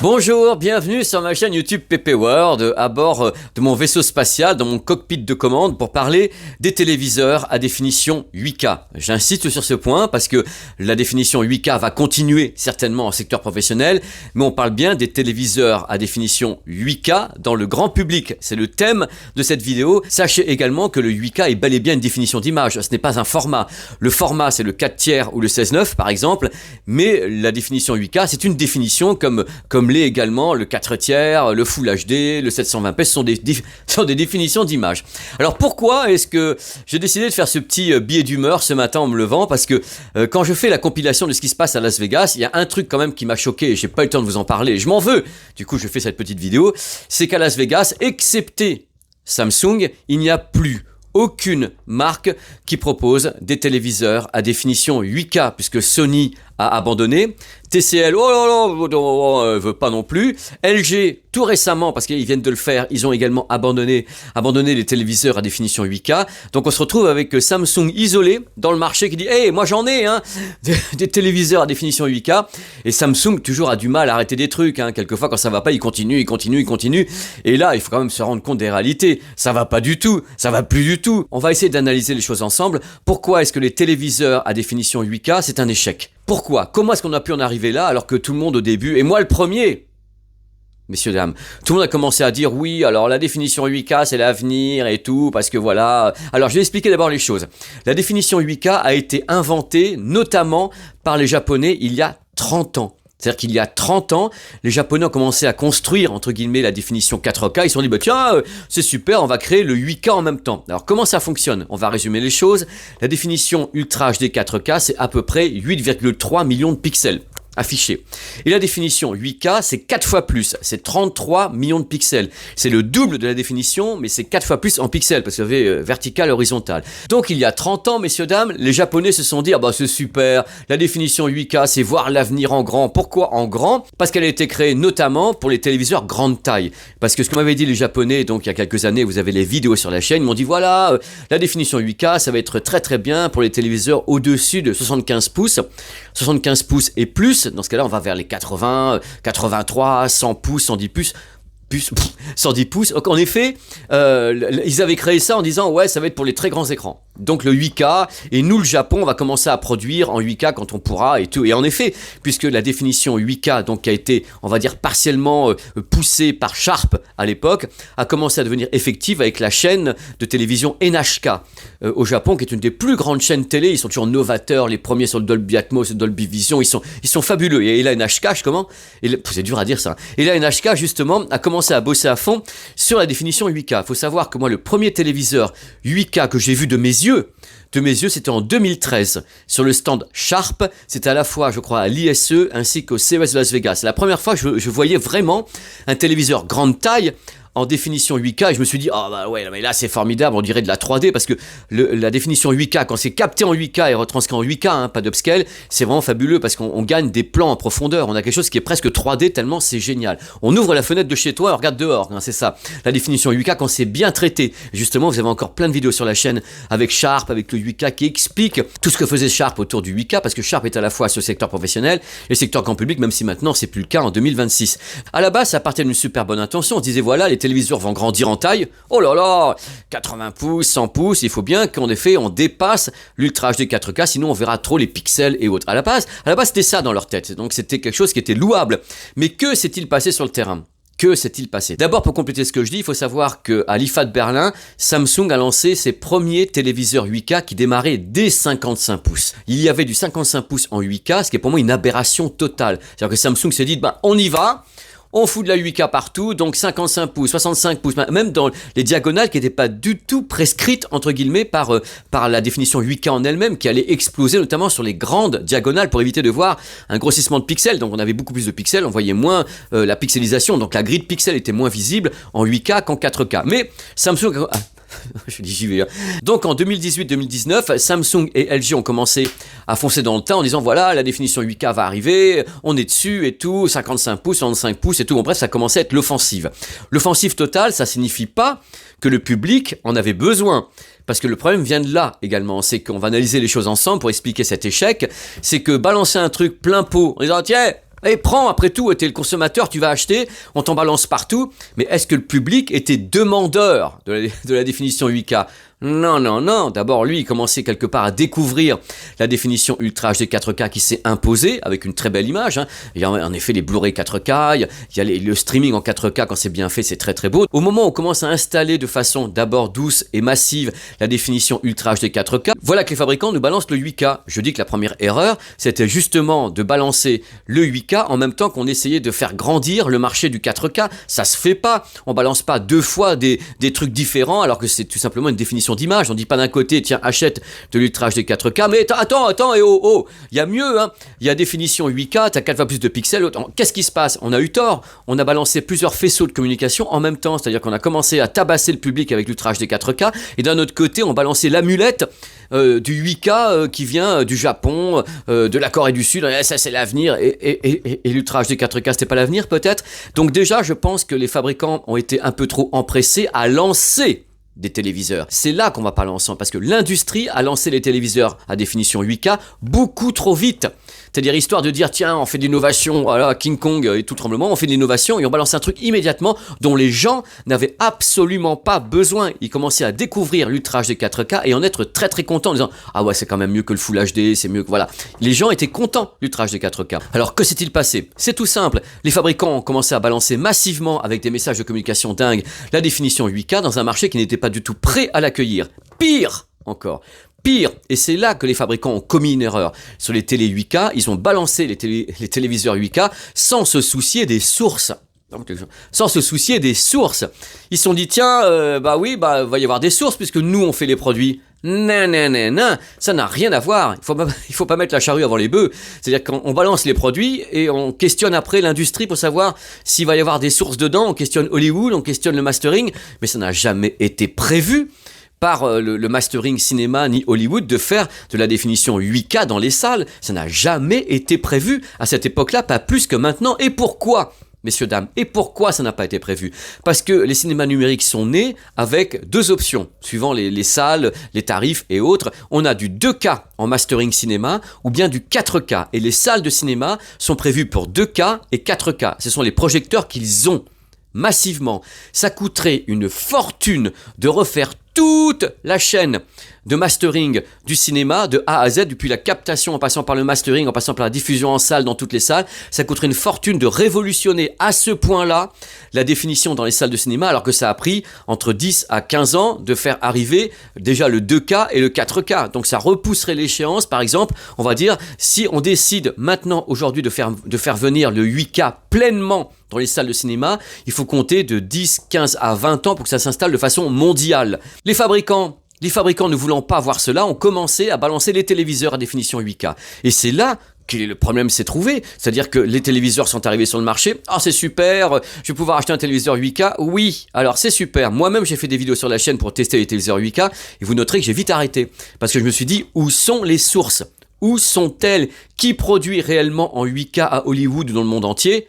Bonjour, bienvenue sur ma chaîne YouTube PP World, à bord de mon vaisseau spatial, dans mon cockpit de commande, pour parler des téléviseurs à définition 8K. J'insiste sur ce point parce que la définition 8K va continuer certainement en secteur professionnel, mais on parle bien des téléviseurs à définition 8K dans le grand public. C'est le thème de cette vidéo. Sachez également que le 8K est bel et bien une définition d'image. Ce n'est pas un format. Le format, c'est le 4/3 ou le 16:9 par exemple, mais la définition 8K, c'est une définition comme l'est également le 4/3, le Full HD, le 720p, ce sont des définitions d'image. Alors pourquoi est-ce que j'ai décidé de faire ce petit billet d'humeur ce matin en me levant? Parce que quand je fais la compilation de ce qui se passe à Las Vegas, il y a un truc quand même qui m'a choqué et j'ai pas eu le temps de vous en parler, je m'en veux. Du coup, je fais cette petite vidéo, c'est qu'à Las Vegas, excepté Samsung, il n'y a plus aucune marque qui propose des téléviseurs à définition 8K, puisque Sony a abandonné, TCL, veut pas non plus, LG, tout récemment, parce qu'ils viennent de le faire, ils ont également abandonné les téléviseurs à définition 8K, donc on se retrouve avec Samsung isolé dans le marché qui dit « Hey, moi j'en ai des téléviseurs à définition 8K », et Samsung toujours a du mal à arrêter des trucs, quelquefois quand ça va pas, il continue, et là il faut quand même se rendre compte des réalités, ça va pas du tout, ça va plus du tout. On va essayer d'analyser les choses ensemble. Pourquoi est-ce que les téléviseurs à définition 8K, c'est un échec? Pourquoi? Comment est-ce qu'on a pu en arriver là alors que tout le monde au début, et moi le premier, messieurs, dames, tout le monde a commencé à dire oui, alors la définition 8K c'est l'avenir et tout, parce que voilà. Alors je vais expliquer d'abord les choses. La définition 8K a été inventée notamment par les Japonais il y a 30 ans. C'est-à-dire qu'il y a 30 ans, les Japonais ont commencé à construire, entre guillemets, la définition 4K. Ils se sont dit, bah, tiens, c'est super, on va créer le 8K en même temps. Alors, comment ça fonctionne? On va résumer les choses. La définition Ultra HD 4K, c'est à peu près 8,3 millions de pixels affichés. Et la définition 8K, c'est 4 fois plus, c'est 33 millions de pixels. C'est le double de la définition, mais c'est 4 fois plus en pixels, parce qu'il y avait vertical et horizontal. Donc il y a 30 ans, messieurs, dames, les Japonais se sont dit, ah bah c'est super, la définition 8K, c'est voir l'avenir en grand. Pourquoi en grand? Parce qu'elle a été créée notamment pour les téléviseurs grande taille. Parce que ce que m'avaient dit les Japonais, donc il y a quelques années, vous avez les vidéos sur la chaîne, ils m'ont dit, voilà, la définition 8K, ça va être très très bien pour les téléviseurs au-dessus de 75 pouces. 75 pouces et plus. Dans ce cas-là, on va vers les 80, 83, 100 pouces, 110 pouces. 110 pouces. Donc, en effet, ils avaient créé ça en disant ouais, ça va être pour les très grands écrans. Donc le 8K, et nous le Japon, on va commencer à produire en 8K quand on pourra et tout. Et en effet, puisque la définition 8K donc a été, on va dire, partiellement poussée par Sharp à l'époque, a commencé à devenir effective avec la chaîne de télévision NHK au Japon, qui est une des plus grandes chaînes télé. Ils sont toujours novateurs, les premiers sur le Dolby Atmos, le Dolby Vision, ils sont fabuleux. Et la NHK, c'est dur à dire ça. Et la NHK justement a commencé à bosser à fond sur la définition 8K. Il faut savoir que moi, le premier téléviseur 8K que j'ai vu de mes yeux, c'était en 2013, sur le stand Sharp. C'était à la fois, je crois, à l'ISE ainsi qu'au CES de Las Vegas. C'est la première fois que je voyais vraiment un téléviseur grande taille en définition 8K, et je me suis dit, ah bah ouais, mais là c'est formidable, on dirait de la 3D, parce que la définition 8K, quand c'est capté en 8K et retranscrit en 8K, pas d'upscale, c'est vraiment fabuleux, parce qu'on gagne des plans en profondeur, on a quelque chose qui est presque 3D, tellement c'est génial. On ouvre la fenêtre de chez toi et on regarde dehors, c'est ça. La définition 8K, quand c'est bien traité. Justement, vous avez encore plein de vidéos sur la chaîne avec Sharp, avec le 8K, qui explique tout ce que faisait Sharp autour du 8K, parce que Sharp est à la fois sur le secteur professionnel et le secteur grand public, même si maintenant c'est plus le cas en 2026. À la base, ça partait d'une super bonne intention, on se disait, voilà, les téléviseurs vont grandir en taille, oh là là, 80 pouces, 100 pouces, il faut bien qu'en effet on dépasse l'Ultra HD 4K, sinon on verra trop les pixels et autres. À la base c'était ça dans leur tête, donc c'était quelque chose qui était louable. Mais que s'est-il passé sur le terrain? Que s'est-il passé? D'abord, pour compléter ce que je dis, il faut savoir qu'à l'IFA de Berlin, Samsung a lancé ses premiers téléviseurs 8K qui démarraient dès 55 pouces. Il y avait du 55 pouces en 8K, ce qui est pour moi une aberration totale. C'est-à-dire que Samsung s'est dit, on y va, on fout de la 8K partout, donc 55 pouces, 65 pouces, même dans les diagonales qui n'étaient pas du tout prescrites, entre guillemets, par la définition 8K en elle-même, qui allait exploser notamment sur les grandes diagonales pour éviter de voir un grossissement de pixels. Donc on avait beaucoup plus de pixels, on voyait moins la pixelisation, donc la grille de pixels était moins visible en 8K qu'en 4K. Mais Samsung... je dis j'y vais. Donc en 2018-2019, Samsung et LG ont commencé à foncer dans le tas en disant voilà, la définition 8K va arriver, on est dessus et tout, 55 pouces, 65 pouces et tout. Bon, bref, ça commençait à être l'offensive. L'offensive totale, ça signifie pas que le public en avait besoin. Parce que le problème vient de là également, c'est qu'on va analyser les choses ensemble pour expliquer cet échec. C'est que balancer un truc plein pot en disant tiens, Et prends, après tout, t'es le consommateur, tu vas acheter, on t'en balance partout. Mais est-ce que le public était demandeur de la définition 8K ? Non, non, non. D'abord, lui, il commençait quelque part à découvrir la définition Ultra HD 4K qui s'est imposée avec une très belle image. Hein. Il y a en effet les Blu-ray 4K, il y a le streaming en 4K quand c'est bien fait, c'est très très beau. Au moment où on commence à installer de façon d'abord douce et massive la définition Ultra HD 4K, voilà que les fabricants nous balancent le 8K. Je dis que la première erreur, c'était justement de balancer le 8K en même temps qu'on essayait de faire grandir le marché du 4K. Ça se fait pas. On balance pas deux fois des trucs différents alors que c'est tout simplement une définition d'image. On dit pas d'un côté, tiens, achète de l'Ultra HD 4K, mais attends, et oh, il y a mieux, hein. Il y a définition 8K, t'as 4 fois plus de pixels. Qu'est-ce qui se passe ? On a eu tort. On a balancé plusieurs faisceaux de communication en même temps, c'est-à-dire qu'on a commencé à tabasser le public avec l'Ultra HD 4K, et d'un autre côté, on balançait l'amulette du 8K qui vient du Japon, de la Corée du Sud. Ça, c'est l'avenir, et l'Ultra HD 4K, c'était pas l'avenir, peut-être. Donc déjà, je pense que les fabricants ont été un peu trop empressés à lancer des téléviseurs. C'est là qu'on va parler ensemble, parce que l'industrie a lancé les téléviseurs à définition 8K beaucoup trop vite. C'est-à-dire histoire de dire, tiens, on fait de l'innovation, voilà, King Kong et tout tremblement, on fait de l'innovation et on balance un truc immédiatement dont les gens n'avaient absolument pas besoin. Ils commençaient à découvrir l'Ultra HD 4K et en être très très contents en disant, ah ouais, c'est quand même mieux que le Full HD, c'est mieux que, voilà. Les gens étaient contents de l'Ultra HD 4K. Alors que s'est-il passé ? C'est tout simple. Les fabricants ont commencé à balancer massivement avec des messages de communication dingues la définition 8K dans un marché qui n'était pas du tout prêt à l'accueillir. Pire encore. Pire, et c'est là que les fabricants ont commis une erreur. Sur les télé 8K, ils ont balancé les téléviseurs 8K sans se soucier des sources. Sans se soucier des sources. Ils se sont dit, tiens, va y avoir des sources puisque nous on fait les produits. Non, ça n'a rien à voir. Il faut pas mettre la charrue avant les bœufs. C'est-à-dire qu'on balance les produits et on questionne après l'industrie pour savoir s'il va y avoir des sources dedans. On questionne Hollywood, on questionne le mastering, mais ça n'a jamais été prévu par le mastering cinéma ni Hollywood de faire de la définition 8K dans les salles. Ça n'a jamais été prévu à cette époque-là, pas plus que maintenant. Et pourquoi ? Messieurs, dames, et pourquoi ça n'a pas été prévu ? Parce que les cinémas numériques sont nés avec deux options, suivant les salles, les tarifs et autres. On a du 2K en mastering cinéma ou bien du 4K. Et les salles de cinéma sont prévues pour 2K et 4K. Ce sont les projecteurs qu'ils ont massivement. Ça coûterait une fortune de refaire toute la chaîne de mastering du cinéma de A à Z, depuis la captation en passant par le mastering, en passant par la diffusion en salle dans toutes les salles. Ça coûterait une fortune de révolutionner à ce point-là la définition dans les salles de cinéma, alors que ça a pris entre 10 à 15 ans de faire arriver déjà le 2K et le 4K. Donc ça repousserait l'échéance. Par exemple, on va dire, si on décide maintenant aujourd'hui de faire venir le 8K pleinement dans les salles de cinéma, il faut compter de 10, 15 à 20 ans pour que ça s'installe de façon mondiale. Les fabricants ne voulant pas voir cela ont commencé à balancer les téléviseurs à définition 8K. Et c'est là que le problème s'est trouvé. C'est-à-dire que les téléviseurs sont arrivés sur le marché. Ah, c'est super, je vais pouvoir acheter un téléviseur 8K. Oui, alors c'est super. Moi-même, j'ai fait des vidéos sur la chaîne pour tester les téléviseurs 8K. Et vous noterez que j'ai vite arrêté. Parce que je me suis dit, où sont les sources ? Où sont-elles ? Qui produit réellement en 8K à Hollywood ou dans le monde entier ?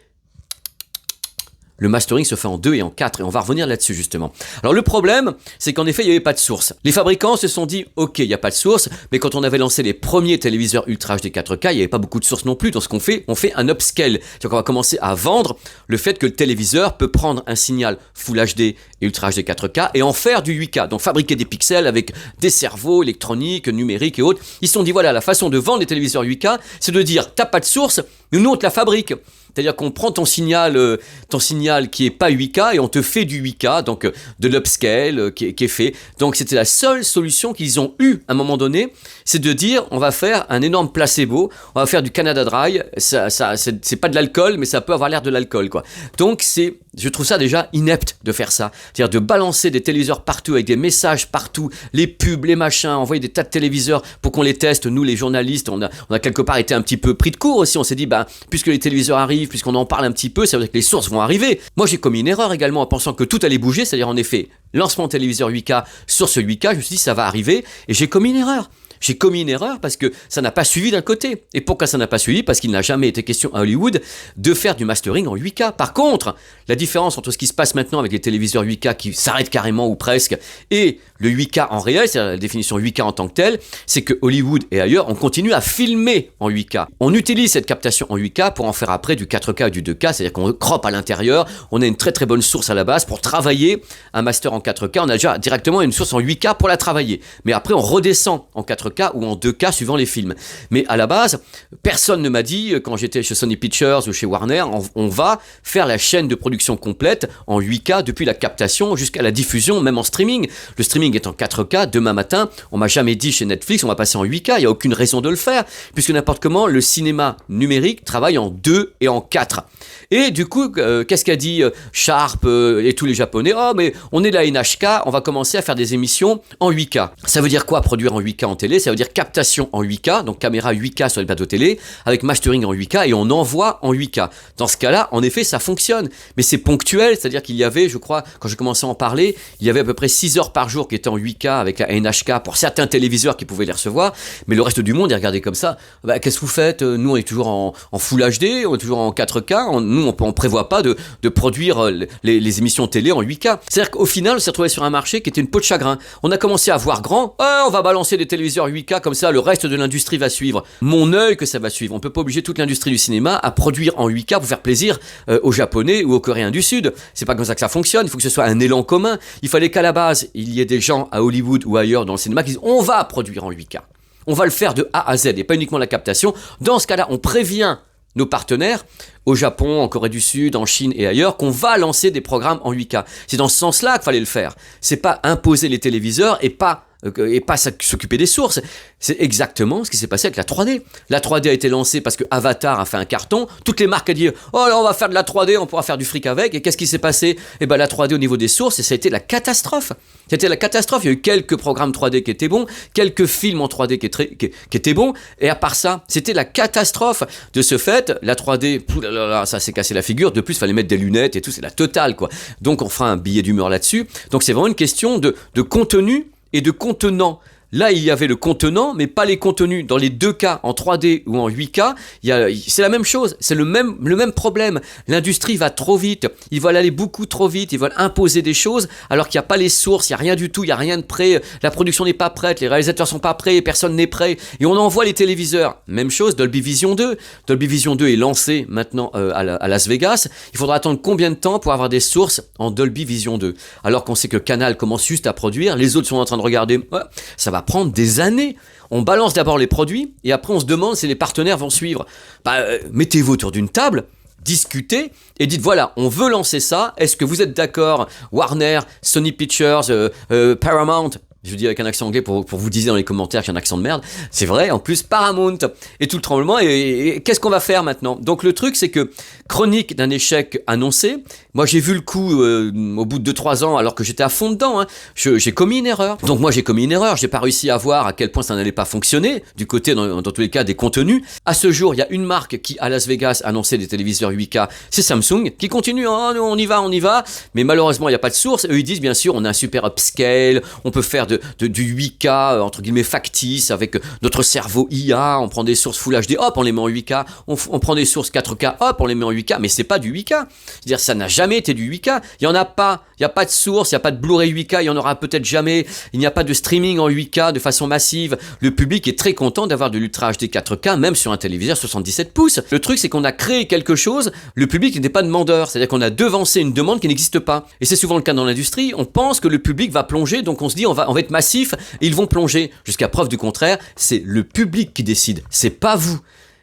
Le mastering se fait en 2 et en 4 et on va revenir là-dessus justement. Alors le problème, c'est qu'en effet, il n'y avait pas de source. Les fabricants se sont dit, ok, il n'y a pas de source, mais quand on avait lancé les premiers téléviseurs Ultra HD 4K, il n'y avait pas beaucoup de sources non plus. Donc ce qu'on fait, on fait un upscale. C'est-à-dire qu'on va commencer à vendre le fait que le téléviseur peut prendre un signal Full HD et Ultra HD 4K et en faire du 8K. Donc fabriquer des pixels avec des cerveaux électroniques, numériques et autres. Ils se sont dit, voilà, la façon de vendre les téléviseurs 8K, c'est de dire, t'as pas de source, nous on te la fabrique. C'est-à-dire qu'on prend ton signal qui est pas 8K et on te fait du 8K, donc de l'upscale qui est fait. Donc c'était la seule solution qu'ils ont eue à un moment donné, c'est de dire on va faire un énorme placebo, on va faire du Canada Dry, c'est pas de l'alcool mais ça peut avoir l'air de l'alcool quoi. Donc je trouve ça déjà inepte de faire ça, c'est-à-dire de balancer des téléviseurs partout avec des messages partout, les pubs, les machins, envoyer des tas de téléviseurs pour qu'on les teste. Nous les journalistes, on a quelque part été un petit peu pris de court aussi, on s'est dit puisque les téléviseurs arrivent, puisqu'on en parle un petit peu, ça veut dire que les sources vont arriver. Moi j'ai commis une erreur également en pensant que tout allait bouger, c'est-à-dire en effet, lancement téléviseur 8K, source 8K, je me suis dit ça va arriver, et j'ai commis une erreur. j'ai commis une erreur parce que ça n'a pas suivi d'un côté. Et pourquoi ça n'a pas suivi? Parce qu'il n'a jamais été question à Hollywood de faire du mastering en 8K. Par contre, la différence entre ce qui se passe maintenant avec les téléviseurs 8K qui s'arrêtent carrément ou presque et le 8K en réel, c'est la définition 8K en tant que telle, c'est que Hollywood et ailleurs, on continue à filmer en 8K. On utilise cette captation en 8K pour en faire après du 4K et du 2K, c'est-à-dire qu'on crop à l'intérieur, on a une très très bonne source à la base pour travailler un master en 4K, on a déjà directement une source en 8K pour la travailler. Mais après, on redescend en 4K ou en 2K suivant les films. Mais à la base, personne ne m'a dit, quand j'étais chez Sony Pictures ou chez Warner, on va faire la chaîne de production complète en 8K depuis la captation jusqu'à la diffusion, même en streaming. Le streaming est en 4K, demain matin, on m'a jamais dit chez Netflix, on va passer en 8K, il n'y a aucune raison de le faire, puisque n'importe comment, le cinéma numérique travaille en 2 et en 4. Et du coup, qu'est-ce qu'a dit Sharp et tous les Japonais? Oh, mais on est la NHK, on va commencer à faire des émissions en 8K. Ça veut dire quoi, produire en 8K en télé? Ça veut dire captation en 8K, donc caméra 8K sur les plateaux télé, avec mastering en 8K, et on envoie en 8K. Dans ce cas-là, en effet, ça fonctionne. Mais c'est ponctuel, c'est-à-dire qu'il y avait, je crois, quand j'ai commencé à en parler, il y avait à peu près 6 heures par jour qui étaient en 8K avec la NHK pour certains téléviseurs qui pouvaient les recevoir, mais le reste du monde, ils regardaient comme ça. Bah, qu'est-ce que vous faites? Nous, on est toujours en Full HD, on est toujours en 4K, nous, on prévoit pas de produire les émissions télé en 8K. C'est-à-dire qu'au final, on s'est retrouvé sur un marché qui était une peau de chagrin. On a commencé à voir grand, on va balancer des téléviseurs 8K, comme ça, le reste de l'industrie va suivre. Mon œil que ça va suivre. On peut pas obliger toute l'industrie du cinéma à produire en 8K pour faire plaisir aux Japonais ou aux Coréens du Sud. C'est pas comme ça que ça fonctionne, il faut que ce soit un élan commun. Il fallait qu'à la base, il y ait des gens à Hollywood ou ailleurs dans le cinéma qui disent on va produire en 8K. On va le faire de A à Z et pas uniquement la captation. Dans ce cas-là, on prévient nos partenaires au Japon, en Corée du Sud, en Chine et ailleurs, qu'on va lancer des programmes en 8K. C'est dans ce sens-là qu'il fallait le faire. C'est pas imposer les téléviseurs et pas s'occuper des sources. C'est exactement ce qui s'est passé avec la 3D. La 3D a été lancée parce que Avatar a fait un carton. Toutes les marques ont dit « Oh là, on va faire de la 3D, on pourra faire du fric avec. » Et qu'est-ce qui s'est passé? Eh ben la 3D au niveau des sources, ça a été la catastrophe. C'était la catastrophe. Il y a eu quelques programmes 3D qui étaient bons, quelques films en 3D qui étaient bons. Et à part ça, c'était la catastrophe. De ce fait, la 3D, ça s'est cassé la figure. De plus, il fallait mettre des lunettes et tout. C'est la totale, quoi. Donc, on fera un billet d'humeur là-dessus. Donc, c'est vraiment une question de contenu et de contenant. Là, il y avait le contenant, mais pas les contenus. Dans les deux cas, en 3D ou en 8K, c'est la même chose. C'est le même problème. L'industrie va trop vite. Ils veulent aller beaucoup trop vite. Ils veulent imposer des choses alors qu'il n'y a pas les sources. Il n'y a rien du tout. Il n'y a rien de prêt. La production n'est pas prête. Les réalisateurs sont pas prêts. Personne n'est prêt. Et on envoie les téléviseurs. Même chose, Dolby Vision 2. Dolby Vision 2 est lancé maintenant à Las Vegas. Il faudra attendre combien de temps pour avoir des sources en Dolby Vision 2? Alors qu'on sait que Canal commence juste à produire. Les autres sont en train de regarder. Ouais, ça va prendre des années. On balance d'abord les produits et après on se demande si les partenaires vont suivre. Mettez-vous autour d'une table, discutez et dites voilà, on veut lancer ça. Est-ce que vous êtes d'accord? Warner, Sony Pictures, Paramount. Je vous dis avec un accent anglais pour vous dire dans les commentaires que j'ai un accent de merde. C'est vrai, en plus Paramount et tout le tremblement. Et qu'est-ce qu'on va faire maintenant? Donc le truc, c'est que chronique d'un échec annoncé. Moi, j'ai vu le coup au bout de 2-3 ans, alors que j'étais à fond dedans. J'ai commis une erreur. Donc moi, j'ai commis une erreur. J'ai pas réussi à voir à quel point ça n'allait pas fonctionner du côté, dans tous les cas, des contenus. À ce jour, il y a une marque qui, à Las Vegas, annonçait des téléviseurs 8K. C'est Samsung qui continue. Oh, on y va. Mais malheureusement, il n'y a pas de source. Eux, ils disent bien sûr, on a un super upscale. On peut faire du 8K entre guillemets factice avec notre cerveau IA. On prend des sources Full HD. Hop, on les met en 8K. On prend des sources 4K. Hop, on les met en 8K. Mais c'est pas du 8K. C'est-à-dire, ça n'a jamais été du 8K. Il y en a pas. Il n'y a pas de source. Il n'y a pas de Blu-ray 8K. Il y en aura peut-être jamais. Il n'y a pas de streaming en 8K de façon massive. Le public est très content d'avoir de l'Ultra HD 4K, même sur un téléviseur 77 pouces. Le truc, c'est qu'on a créé quelque chose. Le public n'était pas demandeur. C'est-à-dire qu'on a devancé une demande qui n'existe pas. Et c'est souvent le cas dans l'industrie. On pense que le public va plonger. Donc on se dit, on va être massif et ils vont plonger. Jusqu'à preuve du contraire, c'est le public qui décide. C'est pas vous.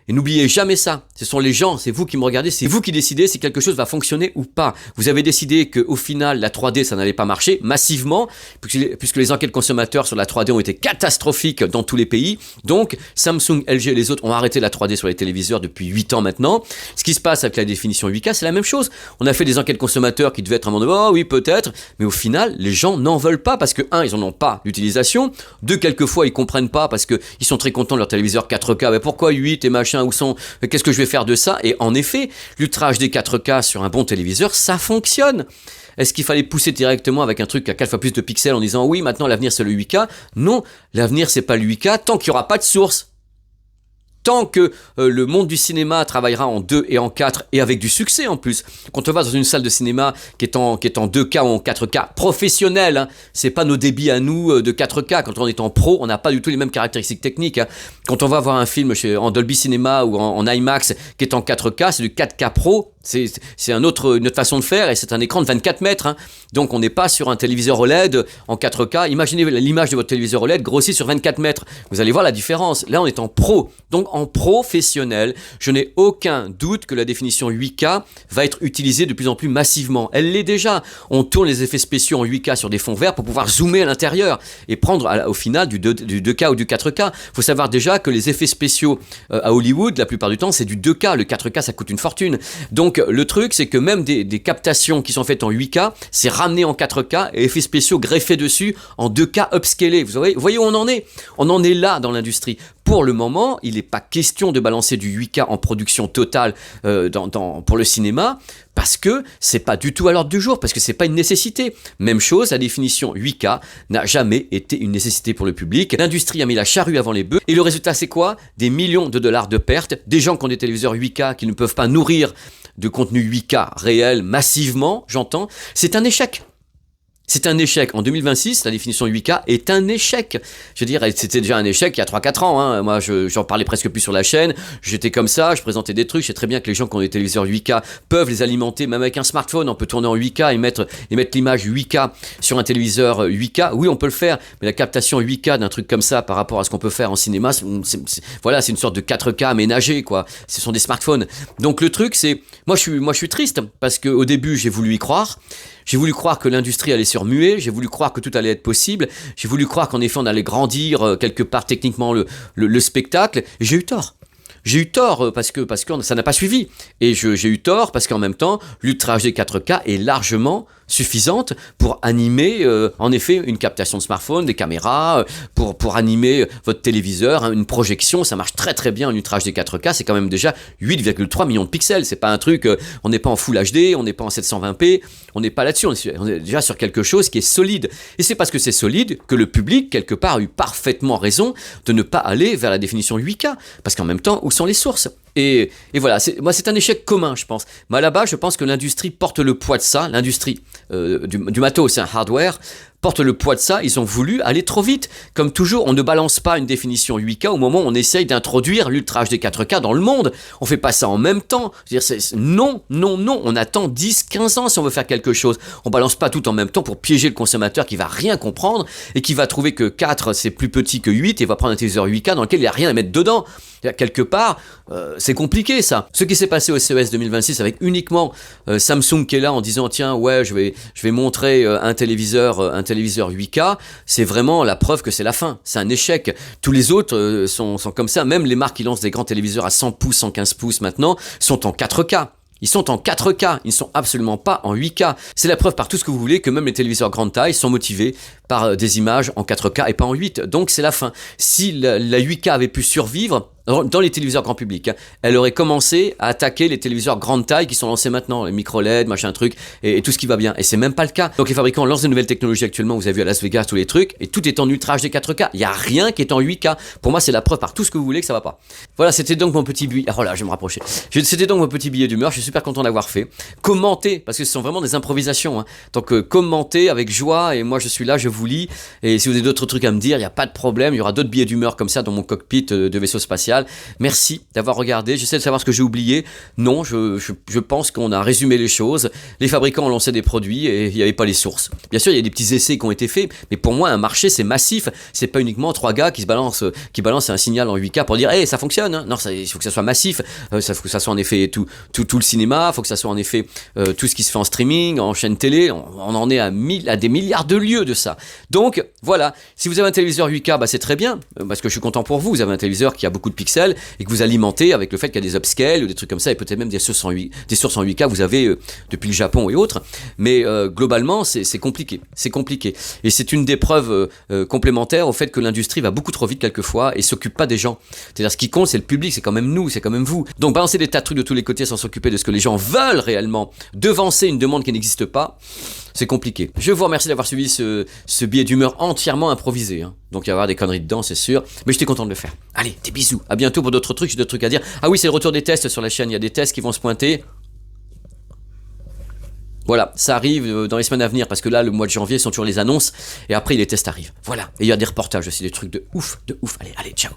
Et n'oubliez jamais ça, ce sont les gens, c'est vous qui me regardez, c'est vous qui décidez si quelque chose va fonctionner ou pas. Vous avez décidé qu'au final, la 3D, ça n'allait pas marcher massivement, puisque les enquêtes consommateurs sur la 3D ont été catastrophiques dans tous les pays. Donc, Samsung, LG et les autres ont arrêté la 3D sur les téléviseurs depuis 8 ans maintenant. Ce qui se passe avec la définition 8K, c'est la même chose. On a fait des enquêtes consommateurs qui devaient être un moment de « Oh oui, peut-être », mais au final, les gens n'en veulent pas parce que, 1, ils n'en ont pas l'utilisation, 2, quelquefois, ils comprennent pas parce qu'ils sont très contents de leur téléviseur 4K. Mais pourquoi 8 et machin? machin, qu'est-ce que je vais faire de ça? Et en effet, l'Ultra HD 4K sur un bon téléviseur, ça fonctionne. Est-ce qu'il fallait pousser directement avec un truc à 4 fois plus de pixels en disant oui, maintenant l'avenir c'est le 8K? Non, l'avenir c'est pas le 8K tant qu'il n'y aura pas de source. Tant que le monde du cinéma travaillera en 2 et en 4 et avec du succès en plus. Quand on va dans une salle de cinéma qui est en 2K ou en 4K professionnel, hein, c'est pas nos débits à nous de 4K. Quand on est en pro, on n'a pas du tout les mêmes caractéristiques techniques. Hein. Quand on va voir un film en Dolby Cinema ou en IMAX qui est en 4K, c'est du 4K Pro. C'est une autre façon de faire et c'est un écran de 24 mètres. Hein. Donc on n'est pas sur un téléviseur OLED en 4K. Imaginez l'image de votre téléviseur OLED grossie sur 24 mètres. Vous allez voir la différence. Là on est en pro. Donc en professionnel, je n'ai aucun doute que la définition 8K va être utilisée de plus en plus massivement. Elle l'est déjà. On tourne les effets spéciaux en 8K sur des fonds verts pour pouvoir zoomer à l'intérieur et prendre au final du 2K ou du 4K. Il faut savoir déjà que les effets spéciaux à Hollywood, la plupart du temps, c'est du 2K. Le 4K, ça coûte une fortune. Donc le truc, c'est que même des captations qui sont faites en 8K, c'est ramené en 4K et effets spéciaux greffés dessus en 2K upscalés. Vous voyez où on en est? On en est là dans l'industrie. Pour le moment, il n'est pas question de balancer du 8K en production totale pour le cinéma, parce que c'est pas du tout à l'ordre du jour, parce que c'est pas une nécessité. Même chose, la définition 8K n'a jamais été une nécessité pour le public. L'industrie a mis la charrue avant les bœufs, et le résultat c'est quoi? Des millions de dollars de pertes, des gens qui ont des téléviseurs 8K qui ne peuvent pas nourrir de contenu 8K réel massivement, j'entends. C'est un échec. C'est un échec. En 2026, la définition 8K est un échec. Je veux dire, c'était déjà un échec il y a 3-4 ans. Hein. Moi, j'en parlais presque plus sur la chaîne. J'étais comme ça, je présentais des trucs. Je sais très bien que les gens qui ont des téléviseurs 8K peuvent les alimenter, même avec un smartphone. On peut tourner en 8K et mettre l'image 8K sur un téléviseur 8K. Oui, on peut le faire, mais la captation 8K d'un truc comme ça par rapport à ce qu'on peut faire en cinéma, c'est une sorte de 4K aménagé, quoi. Ce sont des smartphones. Donc le truc, c'est... Moi, je suis triste parce qu'au début, j'ai voulu y croire. J'ai voulu croire que l'industrie allait se remuer, j'ai voulu croire que tout allait être possible, j'ai voulu croire qu'en effet on allait grandir quelque part techniquement le spectacle, et j'ai eu tort. J'ai eu tort parce que ça n'a pas suivi. Et j'ai eu tort parce qu'en même temps, l'Ultra HD 4K est largement suffisante pour animer en effet une captation de smartphone, des caméras, pour animer votre téléviseur, hein, une projection. Ça marche très très bien en Ultra HD 4K, c'est quand même déjà 8,3 millions de pixels. C'est pas un truc, on n'est pas en Full HD, on n'est pas en 720p, on n'est pas là-dessus, on est déjà sur quelque chose qui est solide. Et c'est parce que c'est solide que le public, quelque part, a eu parfaitement raison de ne pas aller vers la définition 8K. Parce qu'en même temps, où sont les sources? Et voilà, c'est un échec commun, je pense. Mais là-bas, je pense que l'industrie porte le poids de ça, l'industrie du matos, c'est un hardware, porte le poids de ça. Ils ont voulu aller trop vite. Comme toujours, on ne balance pas une définition 8K au moment où on essaye d'introduire l'Ultra HD 4K dans le monde. On fait pas ça en même temps. Non, on attend 10-15 ans si on veut faire quelque chose. On balance pas tout en même temps pour piéger le consommateur qui va rien comprendre et qui va trouver que 4 c'est plus petit que 8 et va prendre un téléviseur 8K dans lequel il n'y a rien à mettre dedans. Quelque part, c'est compliqué ça. Ce qui s'est passé au CES 2026 avec uniquement Samsung qui est là en disant tiens ouais je vais montrer un téléviseur 8K, c'est vraiment la preuve que c'est la fin. C'est un échec. Tous les autres sont comme ça. Même les marques qui lancent des grands téléviseurs à 100 pouces, 115 pouces maintenant sont en 4K. Ils sont en 4K, ils ne sont absolument pas en 8K. C'est la preuve par tout ce que vous voulez que même les téléviseurs grande taille sont motivés par des images en 4K et pas en 8. Donc c'est la fin. Si la 8K avait pu survivre dans les téléviseurs grand public, hein, elle aurait commencé à attaquer les téléviseurs grande taille qui sont lancés maintenant, les micro LED, machin truc, et tout ce qui va bien. Et c'est même pas le cas. Donc les fabricants lancent des nouvelles technologies actuellement, vous avez vu à Las Vegas tous les trucs, et tout est en Ultra HD 4K. Il n'y a rien qui est en 8K. Pour moi, c'est la preuve par tout ce que vous voulez que ça va pas. Voilà, c'était donc mon petit billet. Oh là, je vais me rapprocher. C'était donc mon petit billet d'humeur. Je suis super content d'avoir fait. Commentez, parce que ce sont vraiment des improvisations. Hein. Donc commentez avec joie, et moi je suis là, je vous lis. Et si vous avez d'autres trucs à me dire, il n'y a pas de problème. Il y aura d'autres billets d'humeur comme ça dans mon cockpit de vaisseau spatial. Merci d'avoir regardé. J'essaie de savoir ce que j'ai oublié. Non, je pense qu'on a résumé les choses. Les fabricants ont lancé des produits et il n'y avait pas les sources. Bien sûr, il y a des petits essais qui ont été faits, mais pour moi, un marché, c'est massif. C'est pas uniquement 3 gars qui balancent un signal en 8K pour dire hey, ça fonctionne. Hein. Non, il faut que ça soit massif. Il faut que ça soit en effet tout le cinéma. Il faut que ça soit en effet tout ce qui se fait en streaming, en chaîne télé. On en est à des milliards de lieux de ça. Donc, voilà. Si vous avez un téléviseur 8K, bah, c'est très bien, parce que je suis content pour vous. Vous avez un téléviseur qui a beaucoup de pixels et que vous alimentez avec le fait qu'il y a des upscale ou des trucs comme ça et peut-être même des sources en 8K que vous avez depuis le Japon et autres. Mais globalement, c'est compliqué. C'est compliqué. Et c'est une des preuves complémentaires au fait que l'industrie va beaucoup trop vite quelquefois et s'occupe pas des gens. C'est-à-dire ce qui compte, c'est le public, c'est quand même nous, c'est quand même vous. Donc balancer des tas de trucs de tous les côtés sans s'occuper de ce que les gens veulent réellement, devancer une demande qui n'existe pas, c'est compliqué. Je vous remercie d'avoir suivi ce billet d'humeur entièrement improvisé. Hein. Donc il va y avoir des conneries dedans, c'est sûr. Mais j'étais content de le faire. Allez, des bisous. À bientôt pour d'autres trucs, j'ai d'autres trucs à dire. Ah oui, c'est le retour des tests sur la chaîne. Il y a des tests qui vont se pointer. Voilà, ça arrive dans les semaines à venir parce que là, le mois de janvier, sont toujours les annonces et après, les tests arrivent. Voilà, et il y a des reportages aussi, des trucs de ouf, de ouf. Allez, ciao.